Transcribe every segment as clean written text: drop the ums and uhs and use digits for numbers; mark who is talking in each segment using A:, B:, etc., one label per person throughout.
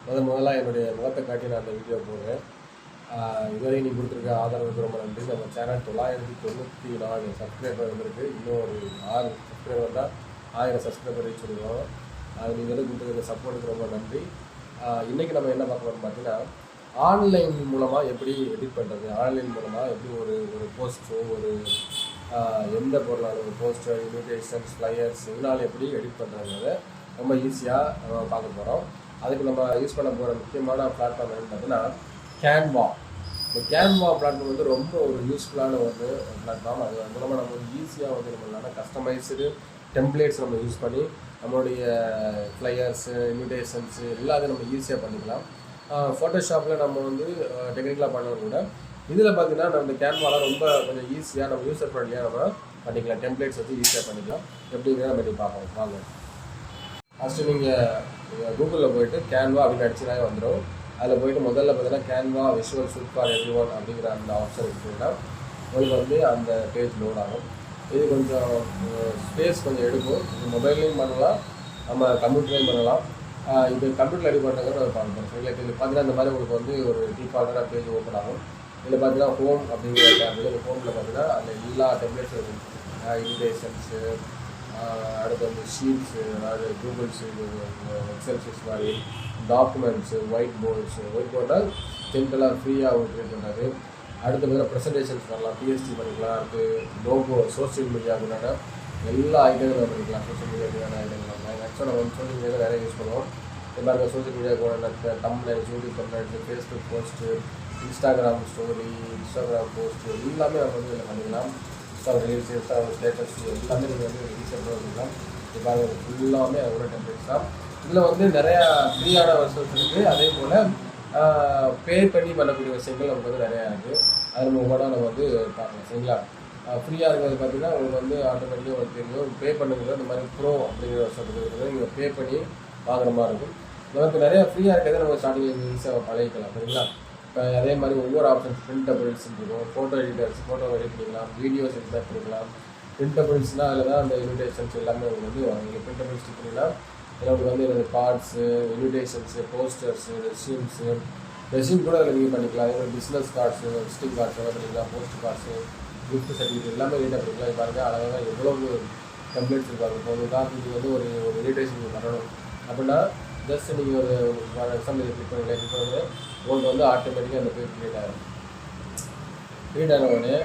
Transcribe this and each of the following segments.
A: முதலாக என்னுடைய முகத்தை காட்டி நான் அந்த வீடியோ போடுறேன். இதுவரை நீ கொடுத்துருக்க ஆதரவுக்கு ரொம்ப நன்றி. நம்ம சேனல் 994 சப்ஸ்கிரைபர் வந்திருக்கு. இன்னும் ஒரு 6 சப்ஸ்கிரைபர் வந்தால் 1000 சப்ஸ்கிரைபர் ரீச் பண்ணிடுவோம். அது நீங்கள் வந்து கொடுத்துருக்க சப்போர்ட்டுக்கு ரொம்ப நன்றி. இன்றைக்கி நம்ம என்ன பார்க்க போகிறோம் பார்த்தீங்கன்னா, ஆன்லைன் மூலமாக எப்படி எடிட் பண்ணுறது, ஆன்லைன் மூலமாக எப்படி ஒரு போஸ்ட்டோ ஒரு எந்த பொருளான ஒரு போஸ்டர், இன்விடேஷன்ஸ், ஃப்ளையர்ஸ் இதனால் எப்படி எடிட் பண்ணுறதுங்கிறத ரொம்ப ஈஸியாக நம்ம பார்க்க போகிறோம். அதுக்கு நம்ம யூஸ் பண்ண போகிற முக்கியமான பிளாட்ஃபார்ம் என்னென்னு பார்த்தீங்கன்னா கேன்வா. இந்த கேன்வா பிளாட்ஃபார்ம் வந்து ரொம்ப ஒரு யூஸ்ஃபுல்லான ஒரு பிளாட்ஃபார்ம். அது மூலமாக நம்ம வந்து ஈஸியாக வந்து நம்மளால கஸ்டமைஸ்டு டெம்ப்ளேட்ஸ் நம்ம யூஸ் பண்ணி நம்மளுடைய ஃப்ளையர்ஸு, இன்விடேஷன்ஸு எல்லாத்தையும் நம்ம ஈஸியாக பண்ணிக்கலாம். ஃபோட்டோஷாப்பில் நம்ம வந்து டெக்னிக்கலாக பண்ணணும் கூட இதில் பார்த்தீங்கன்னா நம்ம இந்த கேன்வாவில் ரொம்ப கொஞ்சம் ஈஸியாக நம்ம யூஸர் ஃப்ரெண்ட்லியாக நம்ம பண்ணிக்கலாம். டெம்ப்ளேட்ஸ் வச்சு ஈஸியாக பண்ணிக்கலாம். எப்படிங்கிறத நம்ம இப்படி பார்க்கலாம் வாங்க. ஃபஸ்ட்டு நீங்கள் கூகுளில் போய்ட்டு கேன்வா அப்படின்னு அடிச்சுனாலே வந்துடும். அதில் போய்ட்டு முதல்ல பார்த்தீங்கன்னா Canva visual suite for everyone அப்படிங்கிற அந்த ஆப்ஷன் இருக்குன்னா உங்களுக்கு வந்து அந்த பேஜ் லோட் ஆகும். இது கொஞ்சம் ஸ்பேஸ் கொஞ்சம் எடுக்கும். இது மொபைல்லையும் பண்ணலாம், நம்ம கம்ப்யூட்டர்லையும் பண்ணலாம். இது கம்ப்யூட்டர் ரெடி பண்ணுறதுக்கு நம்ம பார்க்கணும். சரிங்களா? இது பார்த்தீங்கன்னா இந்த மாதிரி உங்களுக்கு வந்து ஒரு டிஃபால்ட்டான பேஜ் ஓப்பன் ஆகும். இதில் பார்த்தீங்கன்னா ஹோம் அப்படிங்கிற டேபிள், இந்த ஹோமில் பார்த்தீங்கன்னா அதில் எல்லா டெம்ப்ளேட்ஸும் இருக்கும். இன்விடேஷன்ஸு, அடுத்து வந்து ஷீட்ஸு, அதாவது கூகுள் ஷீட், எக்ஸல் ஷீட்ஸ் மாதிரி, டாக்குமெண்ட்ஸு, ஒயிட் போர்டால் சிம்பிளாக ஃப்ரீயாக ஒரு க்ரியேட் பண்ணுறது. அடுத்து பார்த்தீங்கன்னா ப்ரெசன்டேஷன்ஸ் பண்ணலாம், பிஎஸ்டி பண்ணிக்கலாம். அடுத்து லோகோ, சோஷியல் மீடியாவுக்குனால எல்லா ஐட்டங்களும் பண்ணிக்கலாம். சோஷியல் மீடியாவுக்கான ஐட்டங்கள் பண்ணலாம். ஆக்சுவலாக நம்ம வந்து சோஷியல் மீடியா நிறைய யூஸ் பண்ணுவோம். இப்போ பாருங்க, சோஷியல் மீடியாவுக்கு thumbnail, YouTube thumbnail, Facebook post, Instagram story, Instagram post எல்லாமே நம்ம வந்து இதில் பண்ணிக்கலாம். இன்ஸ்டாகிராம் ரீல்ஸ், இன்ஸ்டாகிராம் ஸ்டேட்டஸ் எல்லாமே நீங்கள் வந்து ஈஸியாக பண்ணிக்கலாம். இப்போ ஃபுல்லாமே அதோட டெம்ப்ளேட்ஸ் தான். இதில் வந்து நிறையா ஃப்ரீயான வெர்ஷன்ஸ் இருக்குது. அதே போல் பே பண்ணி பண்ணக்கூடிய விஷயங்கள் நமக்கு வந்து நிறையா இருக்குது. அது நம்ம கூட நம்ம வந்து பார்க்கலாம். சரிங்களா? ஃப்ரீயாக இருக்கிறது பார்த்தீங்கன்னா உங்களுக்கு வந்து ஆட்டோமேட்டிக்காக உங்களுக்கு தெரியும். பே பண்ணுறது இந்த மாதிரி ப்ரோ அப்படிங்கிற வெர்ஷன் இருக்குது. நீங்கள் பே பண்ணி வாங்குற மாதிரி இருக்கும். நமக்கு நிறையா ஃப்ரீயாக இருக்கிறத நம்ம ஸ்டார்டிங்கில் ஈஸியாக பழகிக்கலாம். சரிங்களா? இப்போ அதே மாதிரி ஒவ்வொரு ஆப்ஷன்ஸ் பிரிண்டபிள்ஸ் இருக்கும். ஃபோட்டோ எடிட்டர்ஸ், ஃபோட்டோ எடிட் பண்ணிக்கலாம், வீடியோஸ் எடிட் பண்ணிக்கலாம். பிரிண்டபிள்ஸ்னால் அதில் தான் அந்த இன்விடேஷன்ஸ் எல்லாமே உங்களுக்கு வந்து நீங்கள் பிரிண்டபிள்ஸ் பண்ணிங்கன்னா இதில் உங்களுக்கு வந்து என்னது கார்ட்ஸு, இன்விடேஷன்ஸு, போஸ்டர்ஸு, ரெஸ்யூம் கூட அதில் நீங்கள் பண்ணிக்கலாம். அதே மாதிரி பிஸ்னஸ் கார்ட்ஸு, விசிட்டிங் கார்ட்ஸ் எல்லாம் பண்ணிக்கலாம், போஸ்ட் கார்ட்ஸு, கிஃப்ட் சர்டிஃபிகேட் எல்லாமே எடிட் பண்ணிக்கலாம். பாருங்கள் அழகாக எவ்வளவு டெம்ப்ளேட்ஸ் இருக்காங்க. இப்போ வந்து உதாரணத்துக்கு வந்து ஒரு இன்விடேஷன் நீங்கள் பண்ணணும் அப்படின்னா ஜஸ்ட் நீங்கள் ஒரு எக்ஸாம்பிள் கிளிக் பண்ணுங்கள். உங்களுக்கு வந்து ஆட்டோமேட்டிக்காக அந்த பேஜ் க்ரியேட் ஆகிடும். க்ரியேட் ஆன உடனே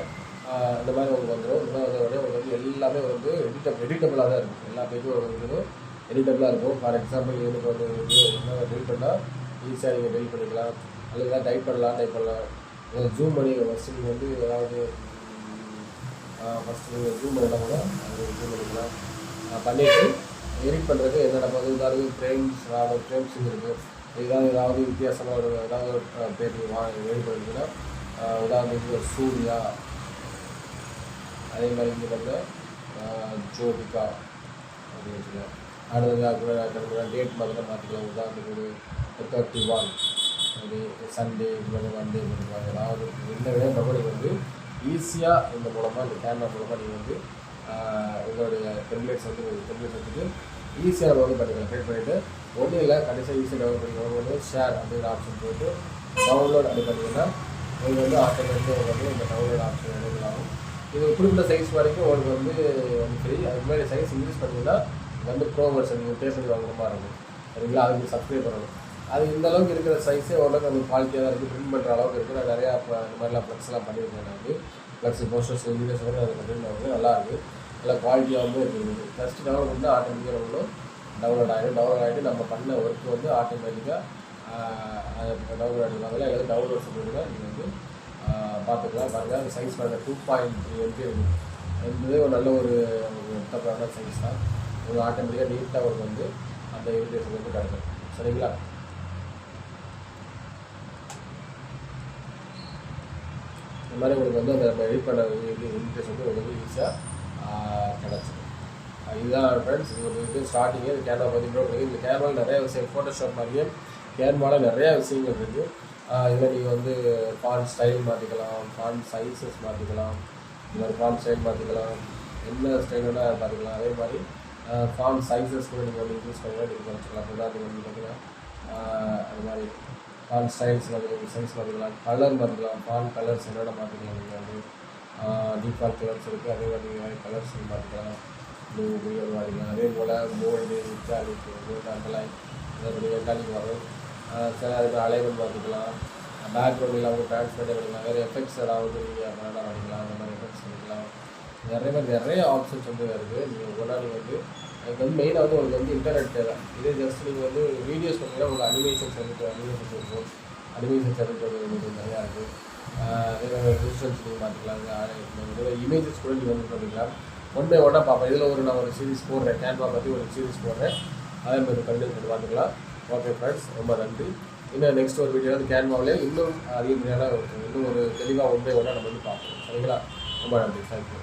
A: இந்த மாதிரி உங்களுக்கு வந்துடும். இந்த மாதிரி வந்த உடனே உங்களுக்கு வந்து எல்லாமே வந்து எடிட்டபிளாக தான் இருக்கும். எல்லா பேஜும் உங்களுக்கு எடிட்டபிளாக இருக்கும். ஃபார் எக்ஸாம்பிள் எனக்கு வந்து டெலிட் பண்ணால் ஈஸியாக நீங்கள் டெலிட் பண்ணிக்கலாம். அல்லது ஏதாவது டைப் பண்ணலாம். ஜூம் பண்ணி ஃபஸ்ட்டு நீங்கள் வந்து ஏதாவது ஃபஸ்ட்டு நீங்கள் ஜூம் பண்ணலாம் கூட அது ஜூம் பண்ணிக்கலாம். பண்ணிவிட்டு எடிட் பண்ணுறது என்னென்ன பார்த்து உதாரணம் ஃப்ரேம்ஸ் இருக்குது. ஏதாவது வித்தியாசமாக ஏதாவது பேர் எடிட் பண்ணிங்கன்னா உதாரணத்துக்கு சூர்யா, அதே மாதிரி இங்கே பார்த்தீங்கன்னா ஜோதிகா அப்படின்னு வச்சுக்கலாம். அடுத்தது டேட் மாதிரிலாம் மாற்றிக்கலாம். உதாரணத்துக்கு 31 அப்படி சண்டே இது மாதிரி மண்டே பண்ணிக்கலாம். ஏதாவது என்ன விட நீங்கள் வந்து ஈஸியாக இந்த மூலமாக இந்த கேமரா மூலமாக நீங்கள் வந்து உங்களுடைய டெம்ப்ளேட்ஸ் வந்துட்டு ஈஸியாக நம்ம வந்து பண்ணிக்கலாம். க்ரியேட் பண்ணிவிட்டு ஒன்றும் இல்லை, கடைசியாக ஈஸியாக டெவலப் பண்ணிக்கலாம். வந்து ஷேர் அப்படிங்கிற ஆப்ஷன் போட்டு டவுன்லோட் அப்படி பண்ணிங்கன்னா உங்களுக்கு வந்து ஆட்டோமேட்டிக்காக வந்து இந்த டவுன்லோட் ஆப்ஷன் எடுக்கலாம். இது குறிப்பிட்ட சைஸ் வரைக்கும் உங்களுக்கு வந்து ஃப்ரீ. அதுக்கு மேலே சைஸ் இன்க்ரீஸ் பண்ணிங்கன்னா வந்து ப்ரோ வெர்ஷன் நீங்கள் பே பண்ணி வாங்குற மாதிரி இருக்கும். சரிங்களா? அதுக்கு சப்ஸ்கிரைப் பண்ணணும். அது இந்த அளவுக்கு இருக்கிற சைஸே ஓரளவுக்கு அந்த குவாலிட்டியாக தான் இருக்குது. பிரிண்ட் பண்ணுற அளவுக்கு இருக்குது. நான் நிறையா இந்த மாதிரிலாம் ஃப்ளெக்ஸ்லாம் பண்ணியிருக்கேன். நான் வந்து ஃப்ளெக்ஸ் போஸ்டர்ஸ் வீடியோஸ் வந்து அதில் பிரிண்ட் வந்து நல்லாயிருக்கு. நல்லா குவாலிட்டியாக வந்து இருக்குது. ஃபஸ்ட்டு டவுன்லோட் பண்ணால் ஆட்டோமேட்டிக்காக நம்மளும் டவுன்லோட் ஆகிட்டு நம்ம பண்ண ஒர்க்கு வந்து ஆட்டோமேட்டிக்காக டவுன்லோட் ஆகிடுவாங்க. எல்லாரும் டவுன்லோட் சொல்லிட்டு நீங்கள் வந்து பார்த்துக்கலாம். பாருங்கள் அந்த சைஸ் பாருங்கள் 2.3 MB இருக்குது. என்பதே ஒரு நல்ல ஒரு எடுத்தப்படான சைஸ் தான். ஒரு ஆட்டோமேட்டிக்காக நீட்டாக ஒரு வந்து அந்த இன்விடேஷன் வந்து கிடைக்கும். சரிங்களா? இந்த மாதிரி உங்களுக்கு வந்து அந்த எடிட் பண்ண இன்விடேஷன் வந்து உங்களுக்கு ஈஸியாக கிடச்சிடும். இதுதான் ஃப்ரெண்ட்ஸ், இது ஸ்டார்டிங்கே இந்த கேமரா பற்றி. இந்த கேமராவில் நிறைய விஷயம் ஃபோட்டோஷாப் மாதிரியே கேமராவில் நிறையா விஷயங்கள் இருக்குது. இதில் நீங்கள் வந்து ஃபாண்ட் ஸ்டைல் மாற்றிக்கலாம், ஃபாண்ட் சைஸஸ் மாற்றிக்கலாம், இந்த மாதிரி ஃபாண்ட் ஸ்டைல் மாற்றிக்கலாம், என்ன ஸ்டைலுன்னா பார்த்துக்கலாம். அதே மாதிரி ஃபாண்ட் சைஸஸ் கூட நீங்கள் வந்து யூஸ் பண்ணலாம், நீங்கள் குறைச்சிக்கலாம். உதாரணத்துக்கு வந்து பார்த்தீங்கன்னா அது மாதிரி மாதிரி ஃபான் ஸ்டைல்ஸ் பார்த்துக்கலாம், சைஸ் பார்த்துக்கலாம், கலர் பார்த்துக்கலாம். ஃபான் கலர்ஸ் என்னென்ன பார்த்துக்கலாம். நீங்கள் வந்து டிஃபால்ட் கலர்ஸ் இருக்குது, அதே மாதிரி கலர்ஸ் பார்த்துக்கலாம். ப்ளூ க்ரீன் பார்த்துக்கலாம். அதே போல் கோல்டு இட்டாலிக் கோல்டு அண்டர்லைன் அதோடைய இட்டாலிக் வரும். சில அதுக்கு அலைவன் பார்த்துக்கலாம். பேக்ரவுண்ட் இல்லாமல் ட்ரான்ஸ்பேண்ட் பண்ணிக்கலாம். வேறு எஃபெக்ட்ஸ் ஏதாவது நீங்கள் வேணா பண்ணிக்கலாம். அந்த மாதிரி எஃபெக்ட்ஸ் பண்ணிக்கலாம். நிறைய ஆப்ஷன்ஸ் வந்து இருக்குது. நீங்கள் ஒவ்வொன்றா நீங்கள் வந்து அதுக்கு வந்து மெயினாக வந்து உங்களுக்கு வந்து இன்டர்நெட் தேவை. இதே ஜஸ்ட் நீங்கள் வந்து வீடியோஸ் பார்த்தீங்கன்னா உங்களுக்கு அனிமேஷன்ஸ் இருக்கும். அனிமேஷன்ஸ் உங்களுக்கு நிறையா இருக்குது. அதே மாதிரி டிஜிட்டல்ஸ் நீங்கள் பார்த்துக்கலாம். இமேஜஸ் கூட நீங்கள் வந்து பார்த்துக்கலாம். ஒன் பை ஒன்னாக பார்ப்பேன். இதில் நான் ஒரு சீரிஸ் போடுறேன், கேன்வா பற்றி ஒரு சீரிஸ் போடுறேன். அதே மாதிரி கண்டினியூ பண்ணி பார்த்துக்கலாம். ஓகே ஃப்ரெண்ட்ஸ், ரொம்ப நன்றி. இன்னும் நெக்ஸ்ட் ஒரு வீடியோ வந்து கேன்வாவிலே இன்னும் அதிகப்படியான இன்னும் ஒரு தெளிவாக ஒன் பை ஒன்னாக நம்ம வந்து பார்ப்போம். சரிங்களா? ரொம்ப நன்றி. தேங்க்யூ.